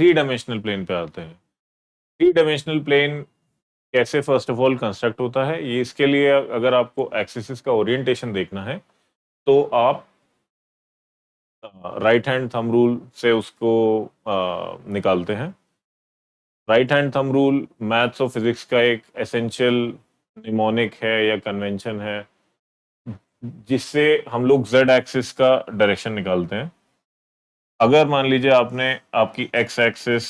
Three dimensional plane पे आते हैं। थ्री डायमेंशनल प्लेन कैसे फर्स्ट ऑफ ऑल कंस्ट्रक्ट होता है, ये इसके लिए अगर आपको एक्सिस का ओरिएंटेशन देखना है तो आप राइट हैंड थंब रूल से उसको निकालते हैं। Right hand thumb rule maths और फिजिक्स का एक एसेंशियल निमोनिक है या कन्वेंशन है, जिससे हम लोग जेड एक्सिस का डायरेक्शन निकालते हैं। अगर मान लीजिए आपने आपकी एक्स एक्सिस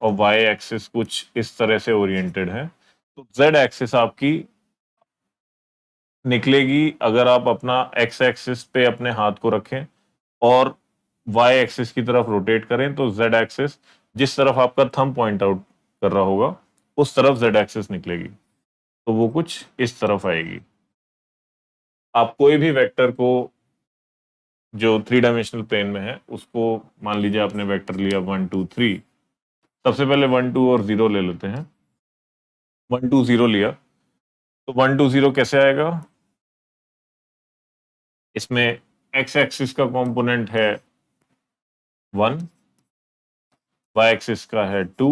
और वाई एक्सिस कुछ इस तरह से ओरिएंटेड है, तो जेड एक्सिस आपकी निकलेगी अगर आप अपना एक्स एक्सिस पे अपने हाथ को रखें और वाई एक्सिस की तरफ रोटेट करें, तो जेड एक्सिस जिस तरफ आपका थंब पॉइंट आउट कर रहा होगा उस तरफ जेड एक्सिस निकलेगी, तो वो कुछ इस तरफ आएगी। आप कोई भी वेक्टर को जो थ्री डायमेंशनल प्लेन में है उसको मान लीजिए आपने वेक्टर लिया 1 2 3। सबसे पहले 1 2 और 0 ले लेते हैं। 1 2 0 लिया तो 1 2 0 कैसे आएगा? इसमें एक्स एक्सिस का कंपोनेंट है 1, वाई एक्सिस का है 2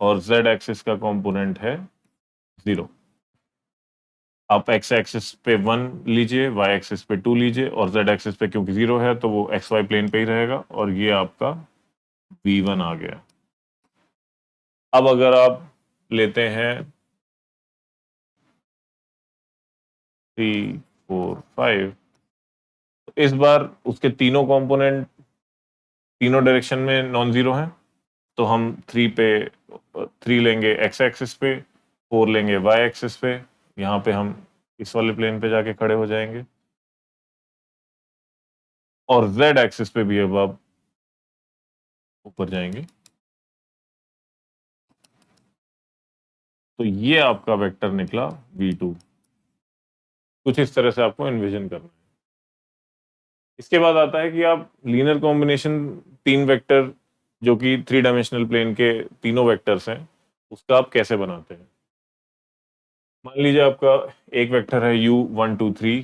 और जेड एक्सिस का कंपोनेंट है 0। आप एक्स एक्सिस पे 1 लीजिए, वाई एक्सिस पे 2 लीजिए और जेड एक्सिस पे क्योंकि 0 है तो वो एक्स वाई प्लेन पे ही रहेगा और ये आपका V1 आ गया। अब अगर आप लेते हैं 3 4 5, तो इस बार उसके तीनों कंपोनेंट तीनों डायरेक्शन में नॉन जीरो हैं, तो हम 3 लेंगे एक्स एक्सिस पे, 4 लेंगे वाई एक्सिस पे। यहाँ पे हम इस वाले प्लेन पे जाके खड़े हो जाएंगे और जेड एक्सिस पे भी अब आप ऊपर जाएंगे। तो ये आपका वेक्टर निकला V2। कुछ इस तरह से आपको एनविजन करना है। इसके बाद आता है कि आप लीनियर कॉम्बिनेशन तीन वेक्टर जो कि थ्री डायमेंशनल प्लेन के तीनों वेक्टर्स हैं उसका आप कैसे बनाते हैं। मान लीजिए आपका एक वेक्टर है U1 2 3,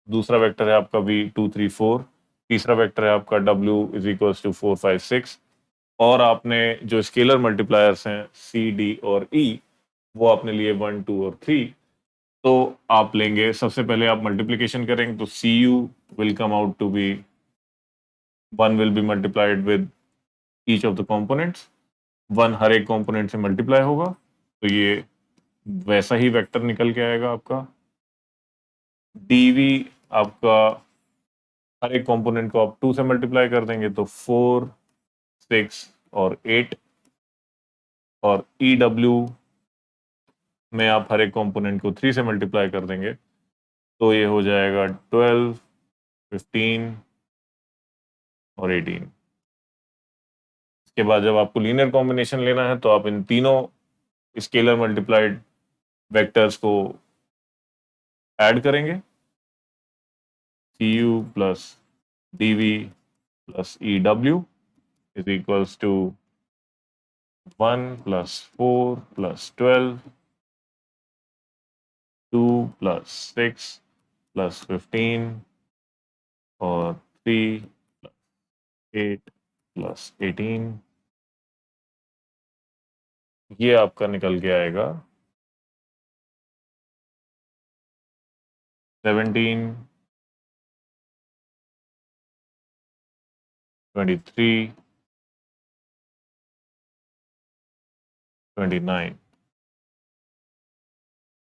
दूसरा वेक्टर है आपका V2 3 4, तीसरा वेक्टर है आपका W इज इक्वल्स टू 4 5 6 और आपने जो स्केलर मल्टीप्लायर्स हैं C D और E वो आपने लिए 1 2 और 3। तो आप लेंगे, सबसे पहले आप मल्टीप्लीकेशन करेंगे तो CU will come out to be 1 will be multiplied with each of the components। 1 हर एक कंपोनेंट से मल्टीप्लाई होगा तो ये वैसा ही वेक्टर निकल के आएगा आपका। DV आपका हर एक कंपोनेंट को आप 2 से मल्टीप्लाई कर देंगे तो 4 6 और 8 और EW में आप हर एक कंपोनेंट को 3 से मल्टीप्लाई कर देंगे तो ये हो जाएगा 12 15 और 18। इसके बाद जब आपको लीनियर कॉम्बिनेशन लेना है तो आप इन तीनों स्केलर मल्टीप्लाइड वेक्टर्स को ऐड करेंगे। CU plus DV plus EW is equals to 1 plus 4 plus 12, 2 plus 6 plus 15 और 3 plus 8 plus 18। ये आपका निकल के आएगा 17 23 29।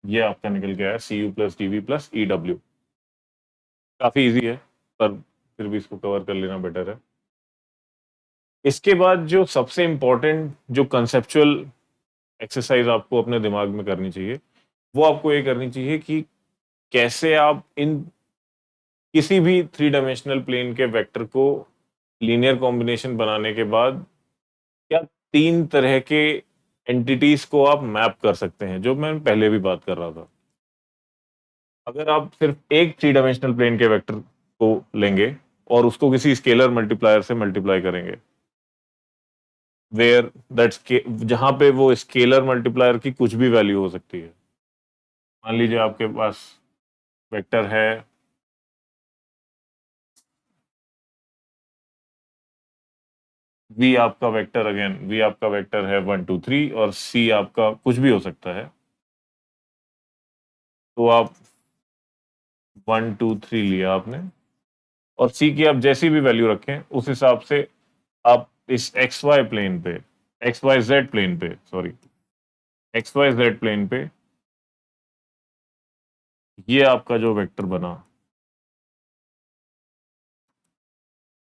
ये आपका निकल के आया CU plus DV plus EW। काफी इजी है पर फिर भी इसको कवर कर लेना बेटर है। इसके बाद जो सबसे इंपॉर्टेंट जो कंसेप्चुअल एक्सरसाइज आपको अपने दिमाग में करनी चाहिए वो आपको ये करनी चाहिए कि कैसे आप इन किसी भी थ्री डायमेंशनल प्लेन के वेक्टर को लीनियर कॉम्बिनेशन बनाने के बाद क्या तीन तरह के एंटिटीज को आप मैप कर सकते हैं, जो मैं पहले भी बात कर रहा था। अगर आप सिर्फ एक थ्री डायमेंशनल प्लेन के वेक्टर को लेंगे और उसको किसी स्केलर मल्टीप्लायर से मल्टीप्लाई करेंगे वेयर दैट्स जहां पे वो स्केलर मल्टीप्लायर की कुछ भी वैल्यू हो सकती है। मान लीजिए आपके पास वेक्टर है वी आपका वेक्टर, अगेन वी आपका वेक्टर है 1 2 3 और सी आपका कुछ भी हो सकता है। तो आप 1 2 3 लिया आपने, और सी की आप जैसी भी वैल्यू रखें उस हिसाब से आप इस एक्स वाई प्लेन पे, एक्स वाई जेड प्लेन पे, sorry, X Y Z plane पे ये आपका जो वेक्टर बना,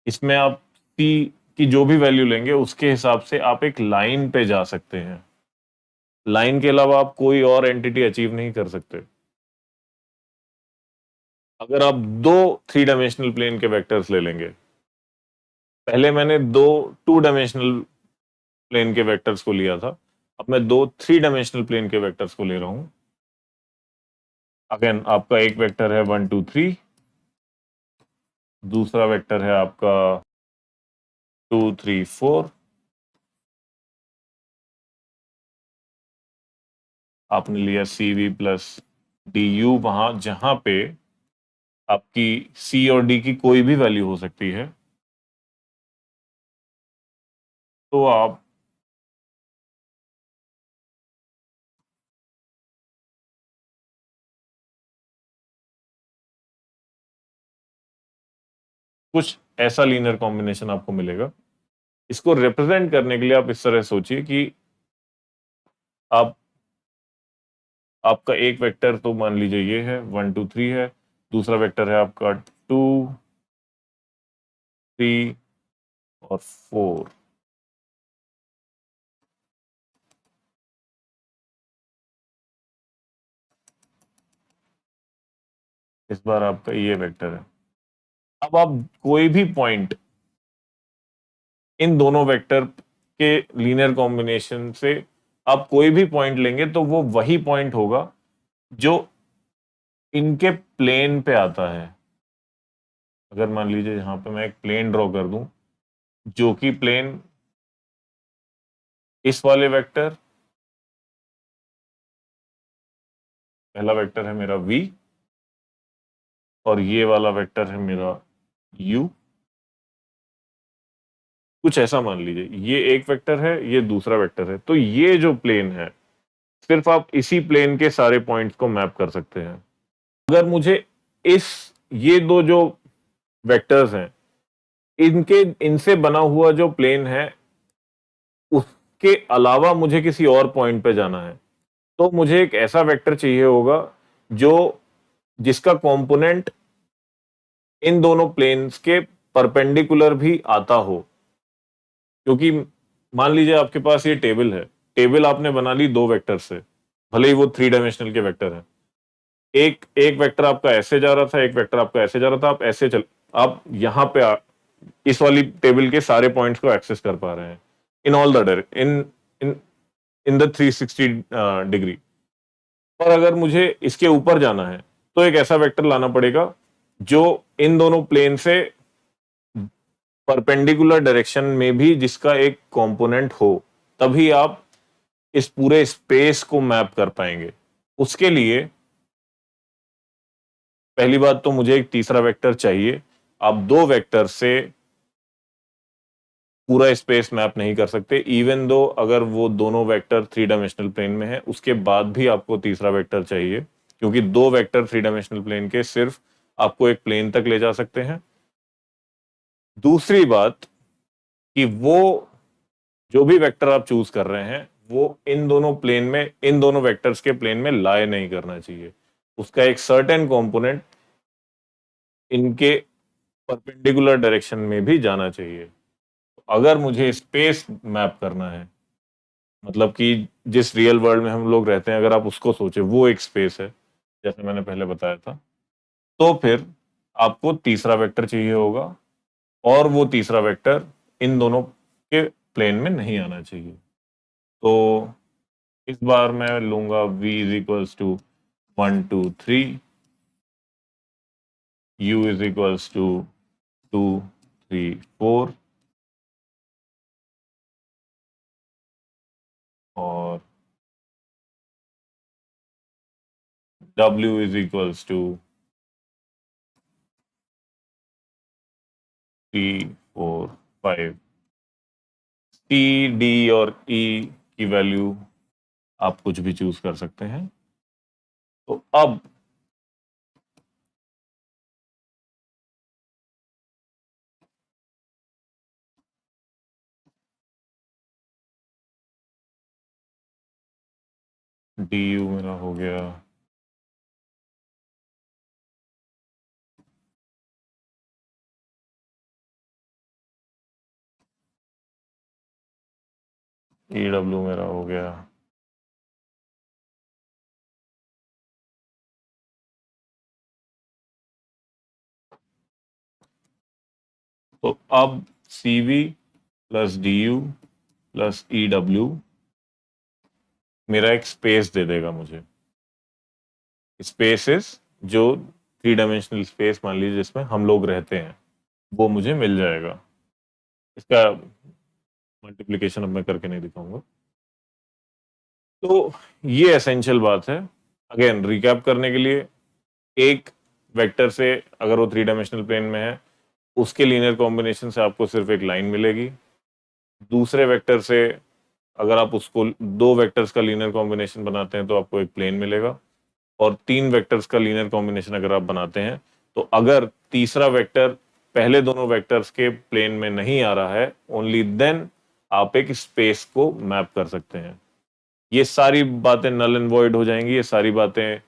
इसमें आप सी की जो भी वैल्यू लेंगे उसके हिसाब से आप एक लाइन पे जा सकते हैं। लाइन के अलावा आप कोई और एंटिटी अचीव नहीं कर सकते। अगर आप दो थ्री डायमेंशनल प्लेन के वेक्टर्स ले लेंगे, पहले मैंने दो टू डायमेंशनल प्लेन के वेक्टर्स को लिया था, अब मैं दो थ्री डायमेंशनल प्लेन के वेक्टर्स को ले रहा हूं। अगेन आपका एक वेक्टर है 1 2 3, दूसरा वेक्टर है आपका 2 3 4। आपने लिया सी वी प्लस डी यू वहां जहां पे आपकी सी और डी की कोई भी वैल्यू हो सकती है। तो आप कुछ ऐसा लीनियर कॉम्बिनेशन आपको मिलेगा। इसको रिप्रेजेंट करने के लिए आप इस तरह सोचिए कि आप आपका एक वेक्टर तो मान लीजिए ये है 1 2 3 है, दूसरा वेक्टर है आपका 2 3 और 4। इस बार आपका ये वेक्टर है। अब आप कोई भी पॉइंट इन दोनों वेक्टर के लीनियर कॉम्बिनेशन से आप कोई भी पॉइंट लेंगे तो वो वही पॉइंट होगा जो इनके प्लेन पे आता है। अगर मान लीजिए यहां पे मैं एक प्लेन ड्रॉ कर दूं, जो कि प्लेन इस वाले वेक्टर, पहला वेक्टर है मेरा v और ये वाला वेक्टर है मेरा u, कुछ ऐसा मान लीजिए ये एक वेक्टर है, ये दूसरा वेक्टर है। तो ये जो प्लेन है सिर्फ आप इसी प्लेन के सारे पॉइंट्स को मैप कर सकते हैं। अगर मुझे इस ये दो जो वेक्टर्स हैं इनके इनसे बना हुआ जो प्लेन है उसके अलावा मुझे किसी और पॉइंट पे जाना है, तो मुझे एक ऐसा वेक्टर चाहिए होगा जो जिसका कंपोनेंट इन दोनों प्लेन्स के परपेंडिकुलर भी आता हो। क्योंकि मान लीजिए आपके पास ये टेबल है, टेबल आपने बना ली दो वेक्टर से, भले ही वो थ्री डायमेंशनल के वेक्टर है। एक एक वेक्टर आपका ऐसे जा रहा था, एक वेक्टर आपका ऐसे जा रहा था, आप ऐसे चल, आप यहां पे इस वाली टेबल के सारे पॉइंट्स को एक्सेस कर पा रहे हैं in all the in in in the 360 degree. और अगर मुझे इसके ऊपर जाना है तो एक ऐसा वेक्टर लाना पड़ेगा जो इन दोनों प्लेन से परपेंडिकुलर डायरेक्शन में भी जिसका एक कंपोनेंट हो, तभी आप इस पूरे स्पेस को मैप कर पाएंगे। उसके लिए पहली बात तो मुझे एक तीसरा वेक्टर चाहिए। आप दो वेक्टर से पूरा स्पेस मैप नहीं कर सकते, इवन दो अगर वो दोनों वेक्टर थ्री डायमेंशनल प्लेन में है, उसके बाद भी आपको तीसरा वेक्टर चाहिए, क्योंकि दो वेक्टर थ्री डायमेंशनल प्लेन के सिर्फ आपको एक प्लेन तक ले जा सकते हैं। दूसरी बात कि वो जो भी वेक्टर आप चूज कर रहे हैं वो इन दोनों प्लेन में, इन दोनों वेक्टर्स के प्लेन में लाई नहीं करना चाहिए। उसका एक सर्टेन कंपोनेंट इनके परपेंडिकुलर डायरेक्शन में भी जाना चाहिए। अगर मुझे स्पेस मैप करना है, मतलब कि जिस रियल वर्ल्ड में हम लोग रहते हैं अगर आप उसको सोचे वो एक स्पेस है जैसे मैंने पहले बताया था, तो फिर आपको तीसरा वेक्टर चाहिए होगा, और वो तीसरा वेक्टर इन दोनों के प्लेन में नहीं आना चाहिए। तो इस बार मैं लूंगा v is equals to 1 2 3, u is equals to 2 3 4, और w is equals to 3 4 5। T, D और ई की वैल्यू आप कुछ भी चूज कर सकते हैं। तो अब डी यू मेरा हो गया, ई डब्ल्यू मेरा हो गया, तो अब C V plus D U plus E W मेरा एक स्पेस दे देगा मुझे। स्पेसेस जो 3 डायमेंशनल स्पेस मान लीजिए जिसमें हम लोग रहते हैं, वो मुझे मिल जाएगा। इसका मल्टीप्लिकेशन अब मैं करके नहीं दिखाऊंगा। तो ये एसेंशियल बात है। अगेन रिकैप करने के लिए, एक वेक्टर से अगर वो 3 डायमेंशनल प्लेन में है, उसके लीनियर कॉम्बिनेशन से आपको सिर्फ एक लाइन मिलेगी। दूसरे वेक्टर से अगर आप उसको दो वेक्टर्स का लीनियर कॉम्बिनेशन बनाते हैं तो आपको एक प्लेन मिलेगा। और 3 वेक्टर्स का लीनियर कॉम्बिनेशन अगर आप बनाते हैं तो अगर तीसरा वेक्टर पहले दोनों वेक्टर्स के प्लेन में नहीं आ रहा है, ओनली देन आप एक स्पेस को मैप कर सकते हैं। ये सारी बातें नल एंड वॉइड हो जाएंगी, ये सारी बातें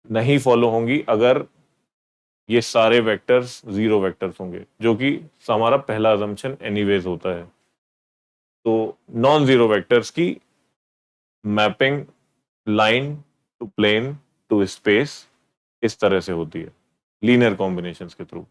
नहीं फॉलो होंगी अगर ये सारे वेक्टर्स जीरो वेक्टर्स होंगे, जो कि हमारा पहला अजम्पशन एनीवेज होता है। तो नॉन जीरो वेक्टर्स की mapping line to plane to space इस तरह से होती है लीनियर कॉम्बिनेशंस के थ्रू।